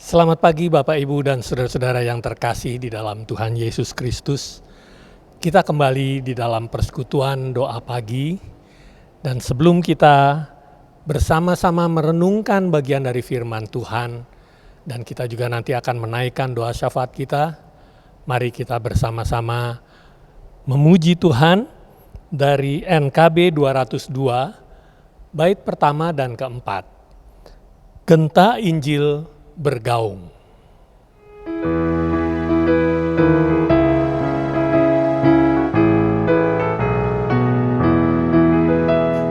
Selamat pagi Bapak, Ibu, dan saudara-saudara yang terkasih di dalam Tuhan Yesus Kristus. Kita kembali di dalam persekutuan doa pagi, dan sebelum kita bersama-sama merenungkan bagian dari firman Tuhan, dan kita juga nanti akan menaikkan doa syafaat kita, mari kita bersama-sama memuji Tuhan dari NKB 202, bait pertama dan keempat. Genta Injil bergaung.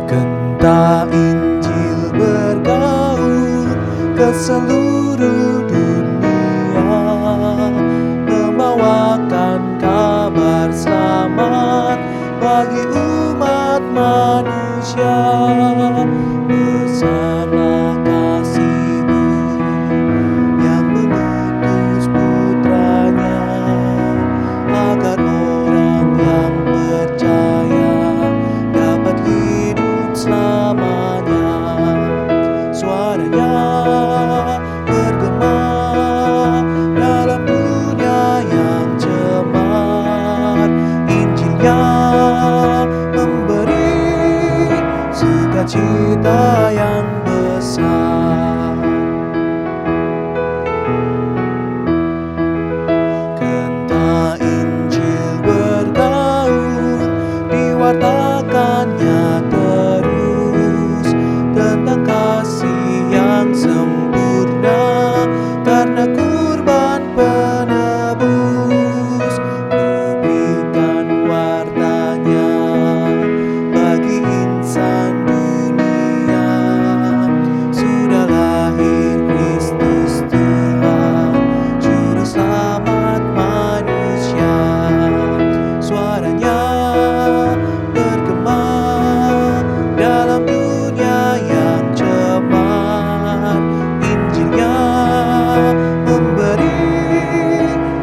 Genta Injil bergaung ke seluruh dunia, membawakan kabar selamat bagi umat manusia. Besarlah kasih-Mu yang mengutus putranya, agar orang yang percaya dapat hidup selamanya. Suaranya bergema dalam dunia yang cemar. Injilnya memberi sukacita yang besar. Genta Injil bergaung, diwartakannya terus tentang kasih yang sempurna karena kurban penebus. Berikan wartanya bagi insan dunia, sudah lahir Kristus Tuhan, juru selamat manusia. Suaranya bergema dalam dunia yang cemar. Injilnya memberi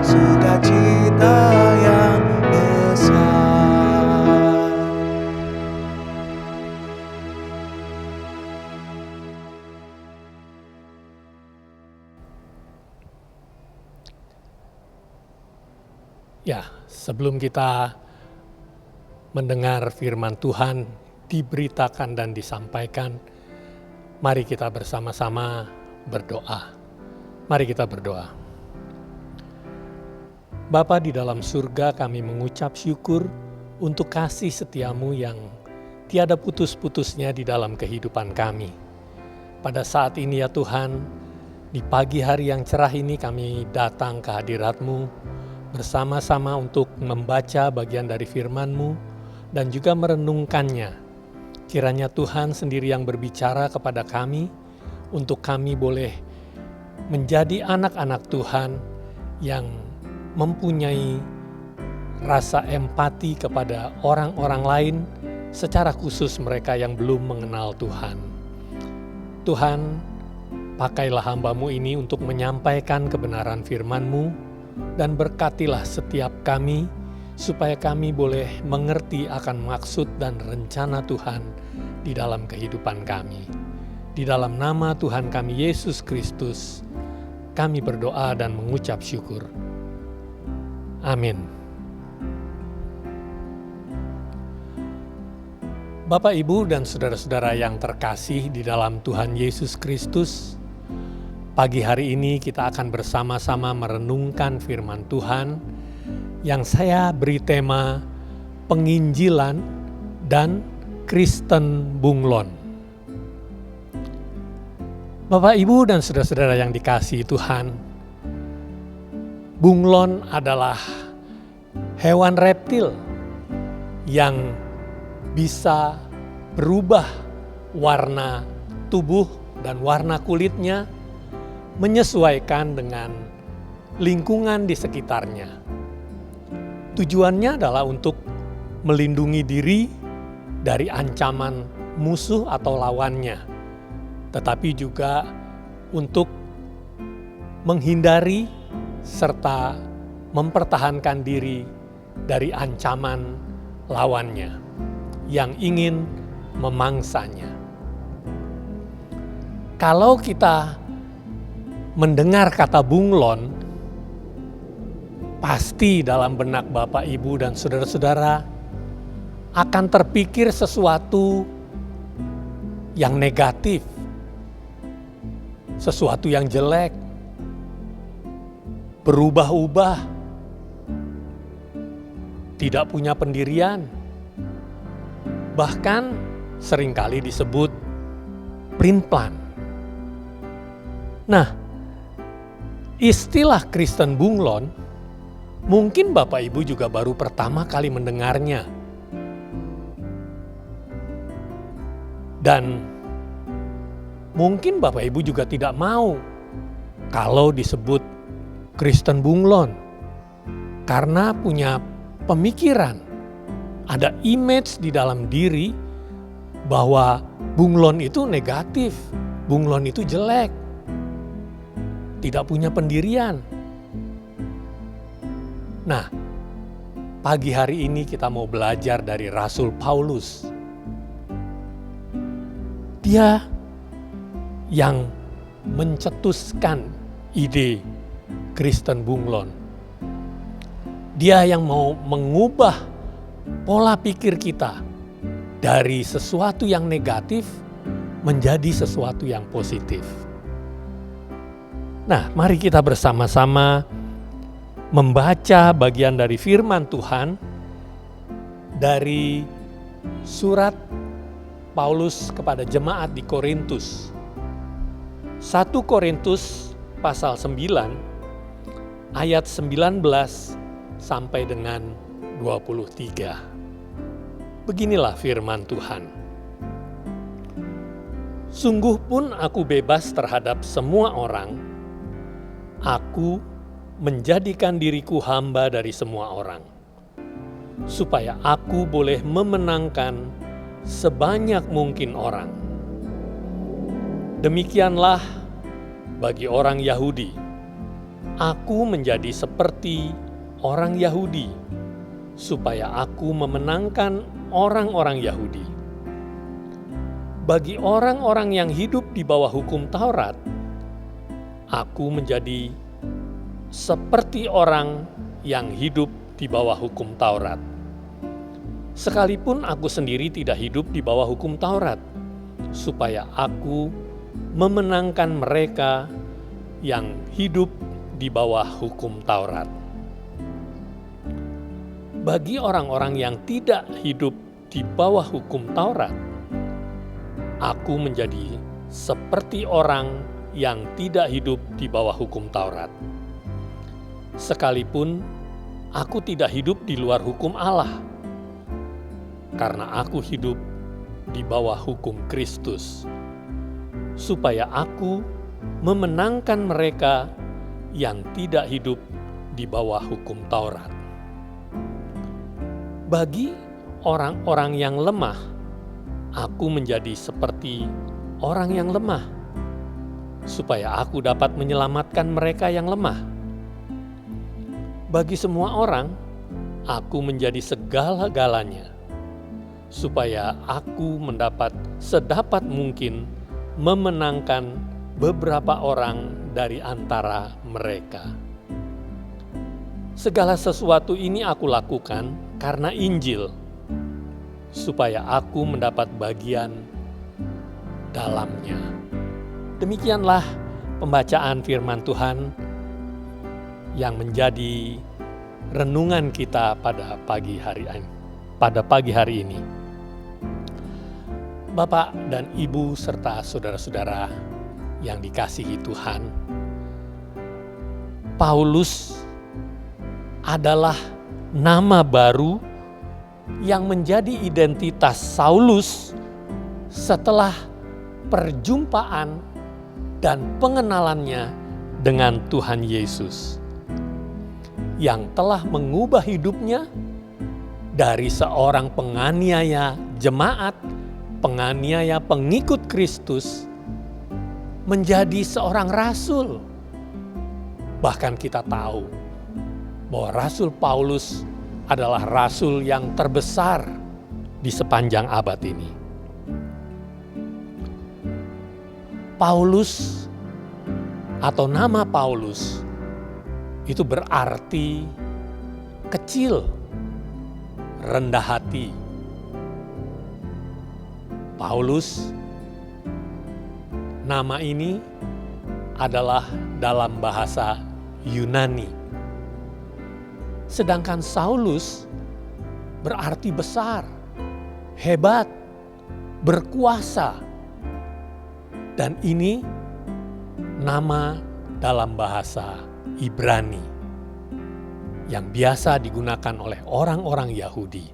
sukacita yang besar. Ya, sebelum kita mendengar firman Tuhan diberitakan dan disampaikan, mari kita bersama-sama berdoa. Mari kita berdoa. Bapa di dalam surga, kami mengucap syukur untuk kasih setiamu yang tiada putus-putusnya di dalam kehidupan kami. Pada saat ini ya Tuhan, di pagi hari yang cerah ini kami datang ke hadirat-Mu bersama-sama untuk membaca bagian dari firman-Mu dan juga merenungkannya. Kiranya Tuhan sendiri yang berbicara kepada kami, untuk kami boleh menjadi anak-anak Tuhan yang mempunyai rasa empati kepada orang-orang lain, secara khusus mereka yang belum mengenal Tuhan. Tuhan, pakailah hamba-Mu ini untuk menyampaikan kebenaran firman-Mu, dan berkatilah setiap kami, supaya kami boleh mengerti akan maksud dan rencana Tuhan di dalam kehidupan kami. Di dalam nama Tuhan kami Yesus Kristus, kami berdoa dan mengucap syukur. Amin. Bapak, Ibu, dan saudara-saudara yang terkasih di dalam Tuhan Yesus Kristus, pagi hari ini kita akan bersama-sama merenungkan firman Tuhan yang saya beri tema penginjilan dan Kristen Bunglon. Bapak, Ibu, dan saudara-saudara yang dikasihi Tuhan, bunglon adalah hewan reptil yang bisa berubah warna tubuh dan warna kulitnya menyesuaikan dengan lingkungan di sekitarnya. Tujuannya adalah untuk melindungi diri dari ancaman musuh atau lawannya, tetapi juga untuk menghindari serta mempertahankan diri dari ancaman lawannya yang ingin memangsanya. Kalau kita mendengar kata bunglon, pasti dalam benak Bapak, Ibu, dan saudara-saudara akan terpikir sesuatu yang negatif, sesuatu yang jelek, berubah-ubah, tidak punya pendirian, bahkan seringkali disebut pelin-pelan. Nah, istilah Kristen bunglon mungkin Bapak Ibu juga baru pertama kali mendengarnya. Dan mungkin Bapak Ibu juga tidak mau kalau disebut Kristen bunglon, karena punya pemikiran, ada image di dalam diri bahwa bunglon itu negatif, bunglon itu jelek, tidak punya pendirian. Nah, pagi hari ini kita mau belajar dari Rasul Paulus. Dia yang mencetuskan ide Kristen bunglon. Dia yang mau mengubah pola pikir kita dari sesuatu yang negatif menjadi sesuatu yang positif. Nah, mari kita bersama-sama membaca bagian dari firman Tuhan dari surat Paulus kepada jemaat di Korintus. 1 Korintus pasal 9 ayat 19 sampai dengan 23. Beginilah firman Tuhan. Sungguh pun aku bebas terhadap semua orang. Aku menjadikan diriku hamba dari semua orang, supaya aku boleh memenangkan sebanyak mungkin orang. Demikianlah bagi orang Yahudi. Aku menjadi seperti orang Yahudi, supaya aku memenangkan orang-orang Yahudi. Bagi orang-orang yang hidup di bawah hukum Taurat, aku menjadi seperti orang yang hidup di bawah hukum Taurat. Sekalipun aku sendiri tidak hidup di bawah hukum Taurat, supaya aku memenangkan mereka yang hidup di bawah hukum Taurat. Bagi orang-orang yang tidak hidup di bawah hukum Taurat, aku menjadi seperti orang yang tidak hidup di bawah hukum Taurat. Sekalipun aku tidak hidup di luar hukum Allah, karena aku hidup di bawah hukum Kristus, supaya aku memenangkan mereka yang tidak hidup di bawah hukum Taurat. Bagi orang-orang yang lemah, aku menjadi seperti orang yang lemah, supaya aku dapat menyelamatkan mereka yang lemah. Bagi semua orang, aku menjadi segala-galanya, supaya aku mendapat sedapat mungkin memenangkan beberapa orang dari antara mereka. Segala sesuatu ini aku lakukan karena Injil, supaya aku mendapat bagian dalamnya. Demikianlah pembacaan firman Tuhan yang menjadi renungan kita pada pagi hari ini. Bapak dan Ibu serta saudara-saudara yang dikasihi Tuhan, Paulus adalah nama baru yang menjadi identitas Saulus setelah perjumpaan dan pengenalannya dengan Tuhan Yesus, yang telah mengubah hidupnya dari seorang penganiaya jemaat, penganiaya pengikut Kristus, menjadi seorang rasul. Bahkan kita tahu bahwa Rasul Paulus adalah rasul yang terbesar di sepanjang abad ini. Paulus atau nama Paulus itu berarti kecil, rendah hati. Paulus, nama ini adalah dalam bahasa Yunani. Sedangkan Saulus berarti besar, hebat, berkuasa. Dan ini nama dalam bahasa Ibrani yang biasa digunakan oleh orang-orang Yahudi.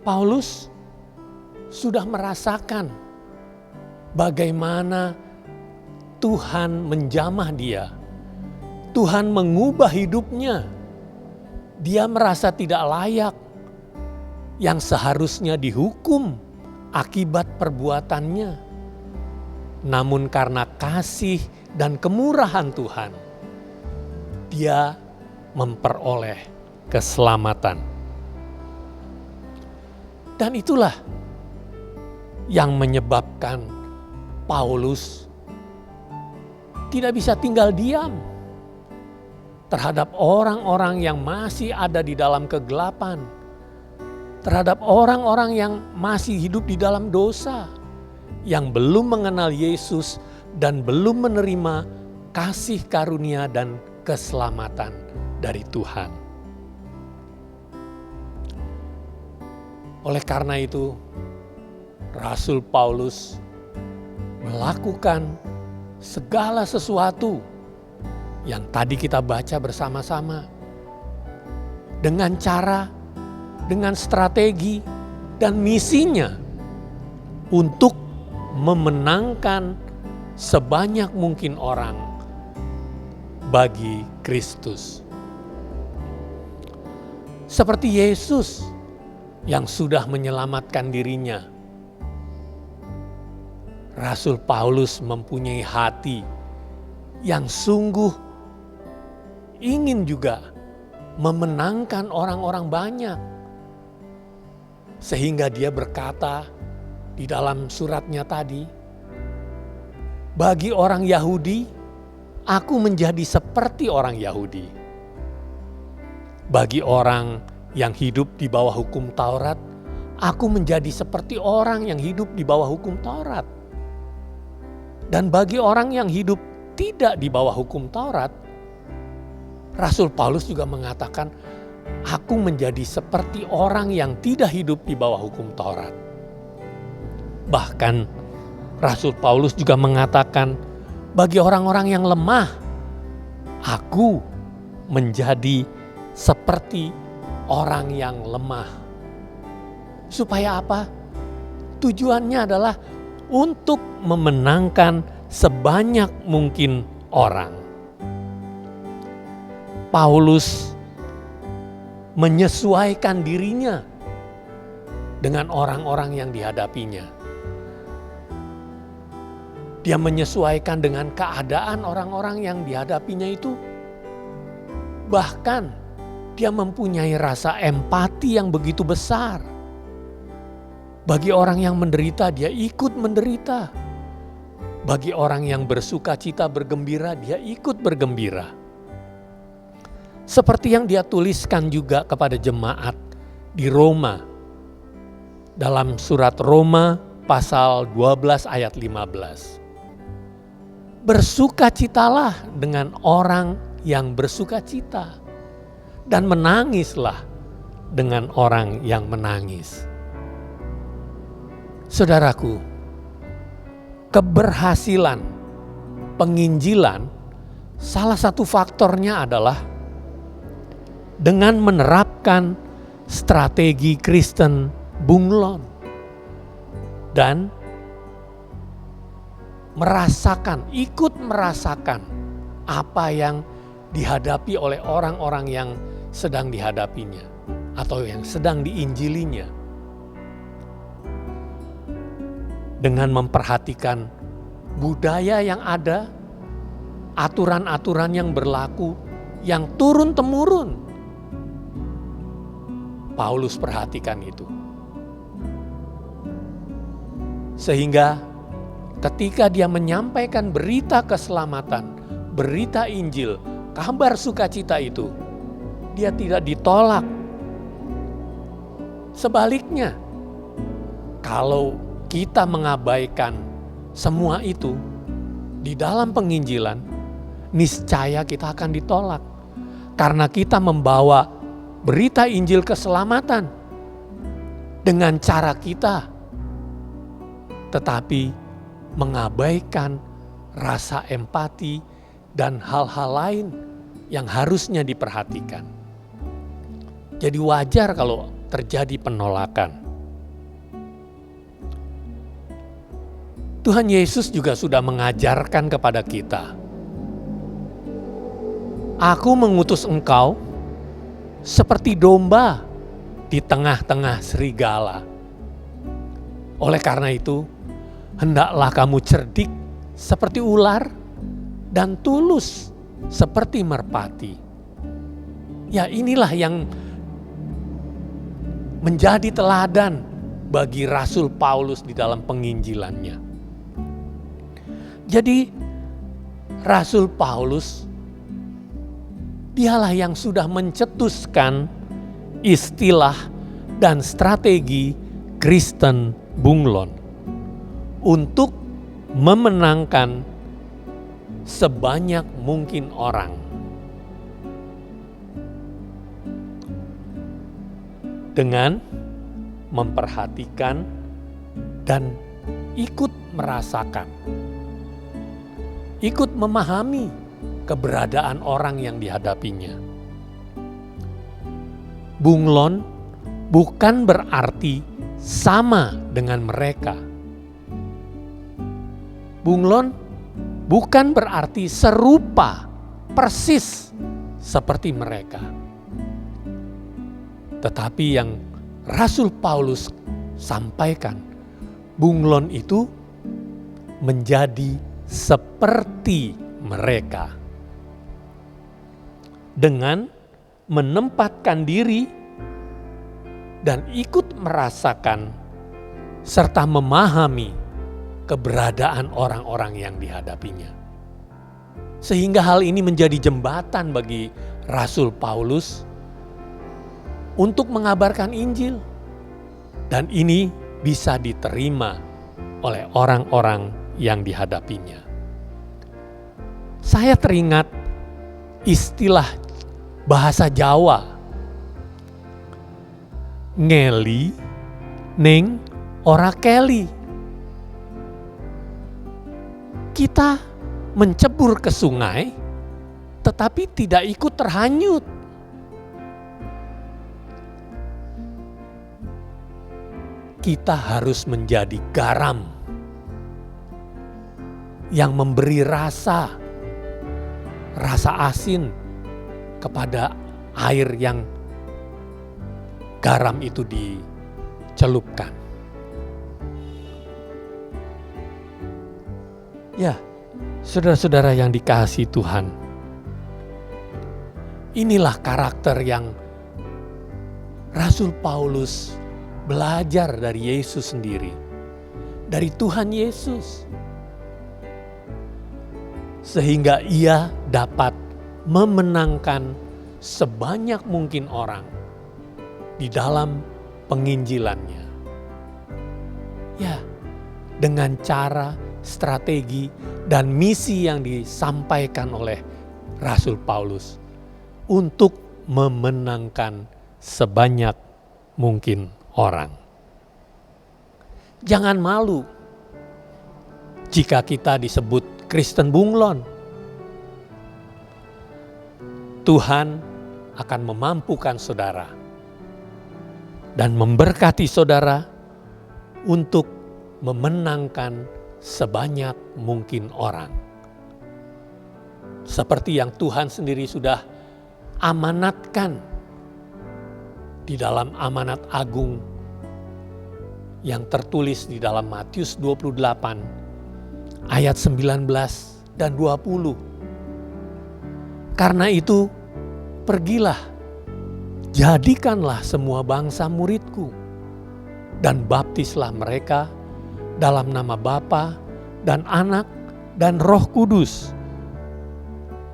Paulus sudah merasakan bagaimana Tuhan menjamah dia. Tuhan mengubah hidupnya. Dia merasa tidak layak, yang seharusnya dihukum akibat perbuatannya. Namun karena kasih dan kemurahan Tuhan, dia memperoleh keselamatan. Dan itulah yang menyebabkan Paulus tidak bisa tinggal diam terhadap orang-orang yang masih ada di dalam kegelapan, terhadap orang-orang yang masih hidup di dalam dosa, yang belum mengenal Yesus dan belum menerima kasih karunia dan keselamatan dari Tuhan. Oleh karena itu, Rasul Paulus melakukan segala sesuatu yang tadi kita baca bersama-sama dengan cara, dengan strategi dan misinya untuk memenangkan sebanyak mungkin orang bagi Kristus. Seperti Yesus yang sudah menyelamatkan dirinya, Rasul Paulus mempunyai hati yang sungguh ingin juga memenangkan orang-orang banyak. Sehingga dia berkata di dalam suratnya tadi, bagi orang Yahudi, aku menjadi seperti orang Yahudi. Bagi orang yang hidup di bawah hukum Taurat, aku menjadi seperti orang yang hidup di bawah hukum Taurat. Dan bagi orang yang hidup tidak di bawah hukum Taurat, Rasul Paulus juga mengatakan, aku menjadi seperti orang yang tidak hidup di bawah hukum Taurat. Bahkan Rasul Paulus juga mengatakan, bagi orang-orang yang lemah, aku menjadi seperti orang yang lemah. Supaya apa? Tujuannya adalah untuk memenangkan sebanyak mungkin orang. Paulus menyesuaikan dirinya dengan orang-orang yang dihadapinya. Dia menyesuaikan dengan keadaan orang-orang yang dihadapinya itu. Bahkan dia mempunyai rasa empati yang begitu besar. Bagi orang yang menderita, dia ikut menderita. Bagi orang yang bersuka cita bergembira, dia ikut bergembira. Seperti yang dia tuliskan juga kepada jemaat di Roma. Dalam surat Roma pasal 12 ayat 15. Bersukacitalah dengan orang yang bersukacita. Dan menangislah dengan orang yang menangis. Saudaraku, keberhasilan penginjilan salah satu faktornya adalah dengan menerapkan strategi Kristen bunglon dan ikut merasakan apa yang dihadapi oleh orang-orang yang sedang dihadapinya atau yang sedang diinjilinya. Dengan memperhatikan budaya yang ada, aturan-aturan yang berlaku, yang turun-temurun. Paulus perhatikan itu. Sehingga ketika dia menyampaikan berita keselamatan, berita Injil, kabar sukacita itu, dia tidak ditolak. Sebaliknya, kalau kita mengabaikan semua itu di dalam penginjilan, niscaya kita akan ditolak. Karena kita membawa berita Injil keselamatan dengan cara kita, tetapi mengabaikan rasa empati dan hal-hal lain yang harusnya diperhatikan. Jadi wajar kalau terjadi penolakan. Tuhan Yesus juga sudah mengajarkan kepada kita, "Aku mengutus engkau seperti domba di tengah-tengah serigala. Oleh karena itu, hendaklah kamu cerdik seperti ular dan tulus seperti merpati." Ya, inilah yang menjadi teladan bagi Rasul Paulus di dalam penginjilannya. Jadi Rasul Paulus, dialah yang sudah mencetuskan istilah dan strategi Kristen bunglon untuk memenangkan sebanyak mungkin orang. Dengan memperhatikan dan ikut merasakan, ikut memahami keberadaan orang yang dihadapinya. Bunglon bukan berarti sama dengan mereka. Bunglon bukan berarti serupa, persis seperti mereka. Tetapi yang Rasul Paulus sampaikan, bunglon itu menjadi seperti mereka dengan menempatkan diri dan ikut merasakan serta memahami keberadaan orang-orang yang dihadapinya. Sehingga hal ini menjadi jembatan bagi Rasul Paulus untuk mengabarkan Injil, dan ini bisa diterima oleh orang-orang yang dihadapinya. Saya teringat istilah bahasa Jawa, ngeli ning ora keli. Kita mencebur ke sungai tetapi tidak ikut terhanyut. Kita harus menjadi garam yang memberi rasa asin kepada air yang garam itu dicelupkan. Ya, saudara-saudara yang dikasihi Tuhan, inilah karakter yang Rasul Paulus belajar dari Yesus sendiri, dari Tuhan Yesus, sehingga ia dapat memenangkan sebanyak mungkin orang di dalam penginjilannya. Ya, dengan cara, strategi, dan misi yang disampaikan oleh Rasul Paulus untuk memenangkan sebanyak mungkin orang. Jangan malu jika kita disebut Kristen bunglon. Tuhan akan memampukan saudara dan memberkati saudara untuk memenangkan sebanyak mungkin orang. Seperti yang Tuhan sendiri sudah amanatkan di dalam amanat agung yang tertulis di dalam Matius 28 ayat 19 dan 20. Karena itu, pergilah, jadikanlah semua bangsa muridku, dan baptislah mereka dalam nama Bapa dan Anak dan Roh Kudus.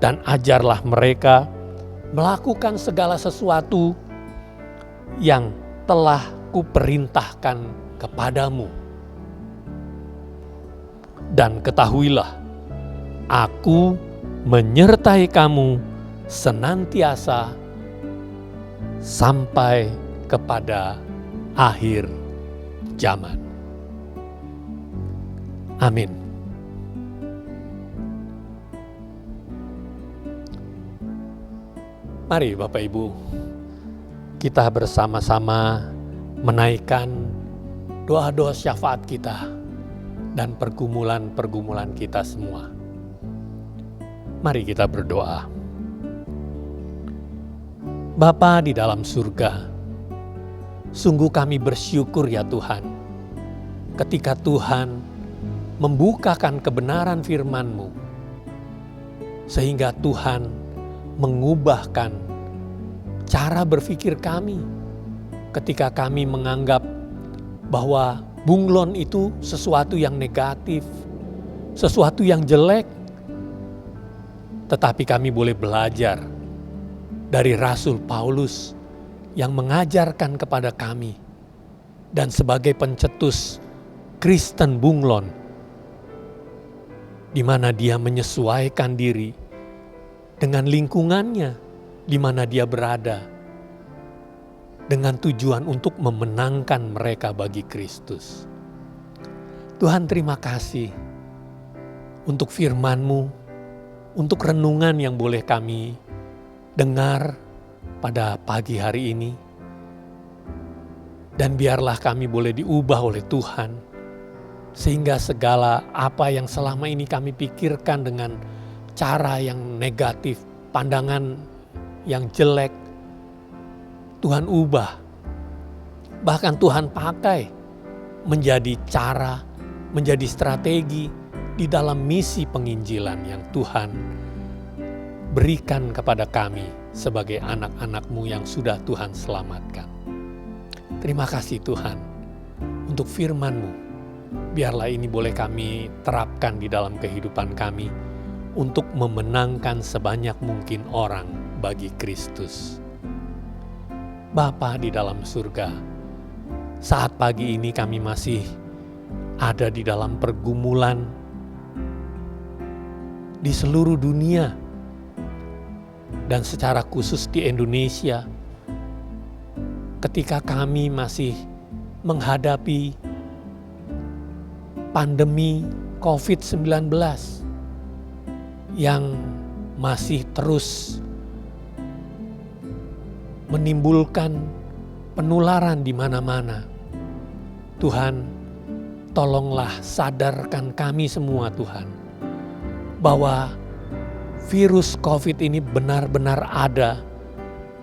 Dan ajarlah mereka melakukan segala sesuatu yang telah kuperintahkan kepadamu. Dan ketahuilah, aku menyertai kamu senantiasa sampai kepada akhir zaman. Amin. Mari Bapak Ibu, kita bersama-sama menaikkan doa-doa syafaat kita dan pergumulan-pergumulan kita semua. Mari kita berdoa. Bapa di dalam surga, sungguh kami bersyukur ya Tuhan, ketika Tuhan membukakan kebenaran firman-Mu, sehingga Tuhan mengubahkan cara berpikir kami ketika kami menganggap bahwa bunglon itu sesuatu yang negatif, sesuatu yang jelek. Tetapi kami boleh belajar dari Rasul Paulus yang mengajarkan kepada kami, dan sebagai pencetus Kristen bunglon, di mana dia menyesuaikan diri dengan lingkungannya di mana dia berada, dengan tujuan untuk memenangkan mereka bagi Kristus. Tuhan, terima kasih untuk firman-Mu, untuk renungan yang boleh kami dengar pada pagi hari ini. Dan biarlah kami boleh diubah oleh Tuhan, sehingga segala apa yang selama ini kami pikirkan dengan cara yang negatif, pandangan yang jelek, Tuhan ubah. Bahkan Tuhan pakai menjadi cara, menjadi strategi di dalam misi penginjilan yang Tuhan berikan kepada kami sebagai anak-anak-Mu yang sudah Tuhan selamatkan. Terima kasih Tuhan untuk firman-Mu. Biarlah ini boleh kami terapkan di dalam kehidupan kami untuk memenangkan sebanyak mungkin orang bagi Kristus. Bapa di dalam surga, saat pagi ini kami masih ada di dalam pergumulan di seluruh dunia, dan secara khusus di Indonesia, ketika kami masih menghadapi pandemi COVID-19 yang masih terus menimbulkan penularan di mana-mana. Tuhan, tolonglah sadarkan kami semua Tuhan, bahwa virus COVID ini benar-benar ada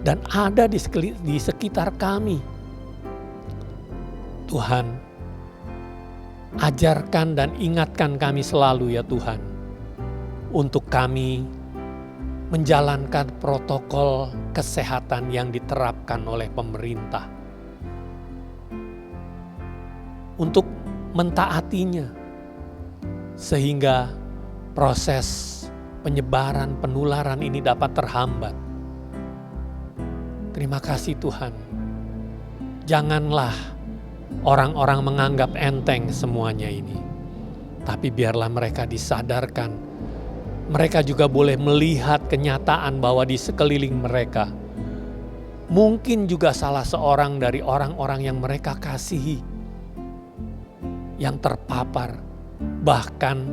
dan ada di sekitar kami. Tuhan, ajarkan dan ingatkan kami selalu ya Tuhan, untuk kami menjalankan protokol kesehatan yang diterapkan oleh pemerintah, untuk mentaatinya, sehingga proses penyebaran penularan ini dapat terhambat. Terima kasih Tuhan. Janganlah orang-orang menganggap enteng semuanya ini, tapi biarlah mereka disadarkan. Mereka juga boleh melihat kenyataan bahwa di sekeliling mereka mungkin juga salah seorang dari orang-orang yang mereka kasihi yang terpapar, bahkan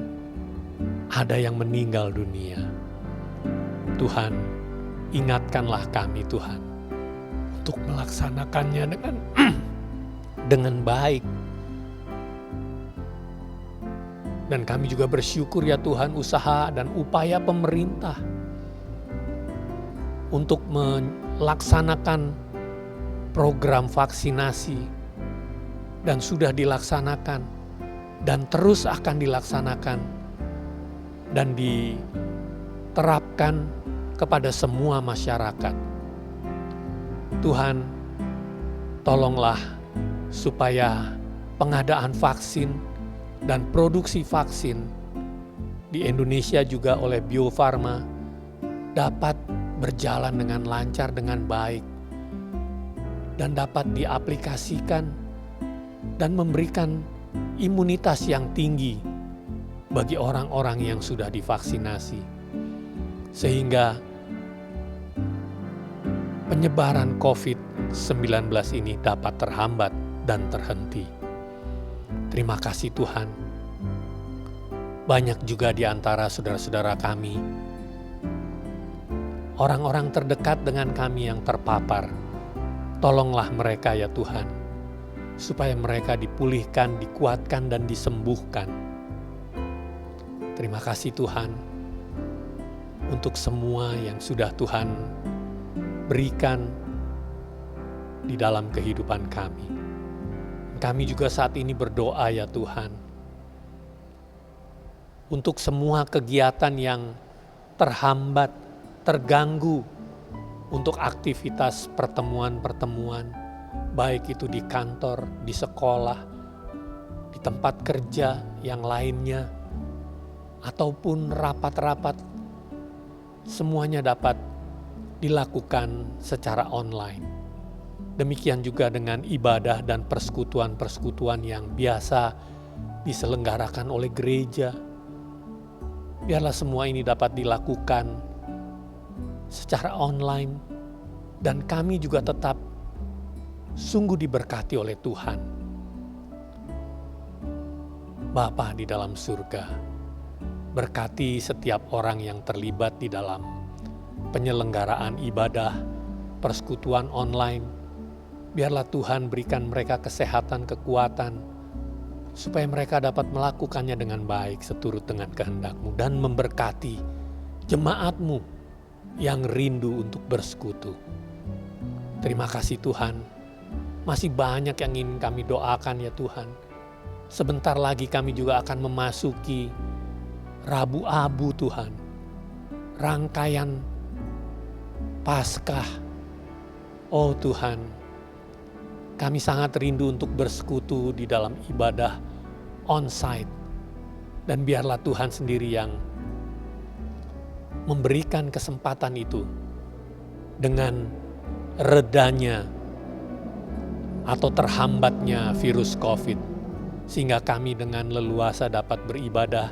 ada yang meninggal dunia. Tuhan, ingatkanlah kami Tuhan untuk melaksanakannya dengan baik. Dan kami juga bersyukur ya Tuhan, usaha dan upaya pemerintah untuk melaksanakan program vaksinasi dan sudah dilaksanakan dan terus akan dilaksanakan dan diterapkan kepada semua masyarakat. Tuhan, tolonglah supaya pengadaan vaksin dan produksi vaksin di Indonesia juga oleh Bio Farma dapat berjalan dengan lancar, dengan baik, dan dapat diaplikasikan dan memberikan imunitas yang tinggi bagi orang-orang yang sudah divaksinasi, sehingga penyebaran COVID-19 ini dapat terhambat dan terhenti. Terima kasih Tuhan. Banyak juga di antara saudara-saudara kami, orang-orang terdekat dengan kami yang terpapar. Tolonglah mereka ya Tuhan, supaya mereka dipulihkan, dikuatkan, dan disembuhkan. Terima kasih Tuhan untuk semua yang sudah Tuhan berikan di dalam kehidupan kami. Kami juga saat ini berdoa ya Tuhan, untuk semua kegiatan yang terhambat, terganggu, untuk aktivitas pertemuan-pertemuan, baik itu di kantor, di sekolah, di tempat kerja yang lainnya, ataupun rapat-rapat, semuanya dapat dilakukan secara online. Demikian juga dengan ibadah dan persekutuan-persekutuan yang biasa diselenggarakan oleh gereja. Biarlah semua ini dapat dilakukan secara online, dan kami juga tetap sungguh diberkati oleh Tuhan. Bapa di dalam surga, berkati setiap orang yang terlibat di dalam penyelenggaraan ibadah, persekutuan online. Biarlah Tuhan berikan mereka kesehatan, kekuatan, supaya mereka dapat melakukannya dengan baik seturut dengan kehendak-Mu, dan memberkati jemaat-Mu yang rindu untuk bersekutu. Terima kasih Tuhan, masih banyak yang ingin kami doakan ya Tuhan. Sebentar lagi kami juga akan memasuki Rabu Abu Tuhan, rangkaian Paskah. Oh Tuhan, kami sangat rindu untuk bersekutu di dalam ibadah onsite. Dan biarlah Tuhan sendiri yang memberikan kesempatan itu dengan redanya atau terhambatnya virus COVID, sehingga kami dengan leluasa dapat beribadah,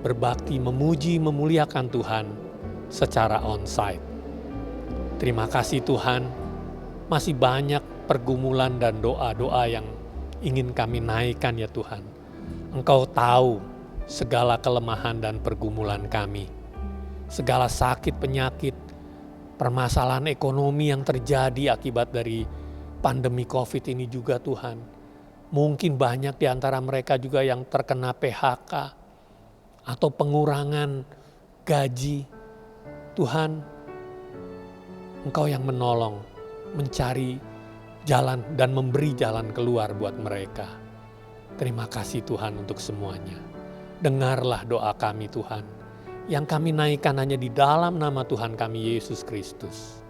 berbakti, memuji, memuliakan Tuhan secara onsite. Terima kasih Tuhan, masih banyak pergumulan dan doa-doa yang ingin kami naikkan ya Tuhan. Engkau tahu segala kelemahan dan pergumulan kami, segala sakit, penyakit, permasalahan ekonomi yang terjadi akibat dari pandemi COVID ini juga Tuhan. Mungkin banyak di antara mereka juga yang terkena PHK atau pengurangan gaji. Tuhan, Engkau yang menolong, mencari jalan dan memberi jalan keluar buat mereka. Terima kasih Tuhan untuk semuanya. Dengarlah doa kami Tuhan, yang kami naikkan hanya di dalam nama Tuhan kami Yesus Kristus.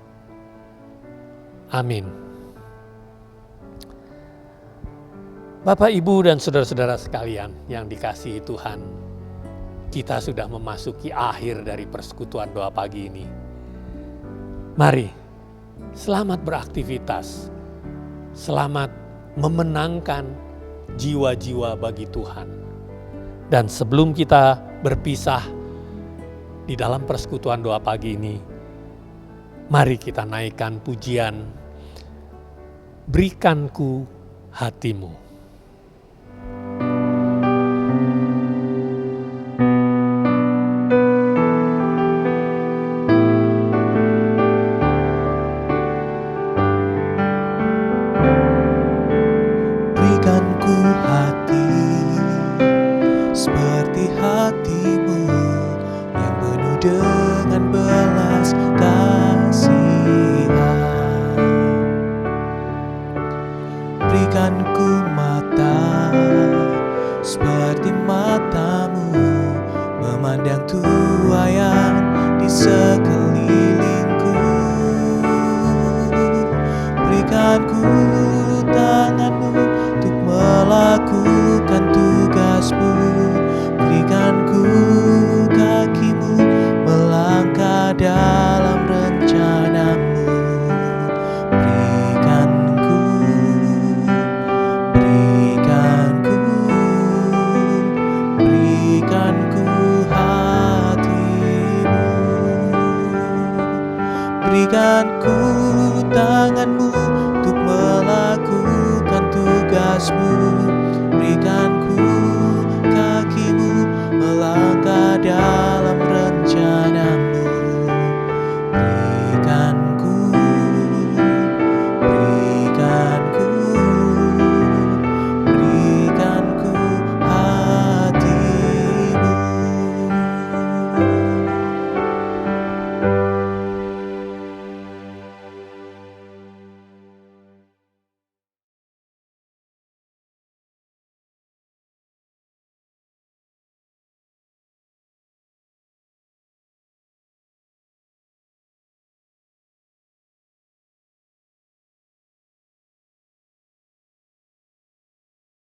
Amin. Bapak, Ibu, dan saudara-saudara sekalian yang dikasihi Tuhan, kita sudah memasuki akhir dari persekutuan doa pagi ini. Mari, selamat beraktivitas, selamat memenangkan jiwa-jiwa bagi Tuhan. Dan sebelum kita berpisah di dalam persekutuan doa pagi ini, mari kita naikkan pujian, Berikanku Hatimu.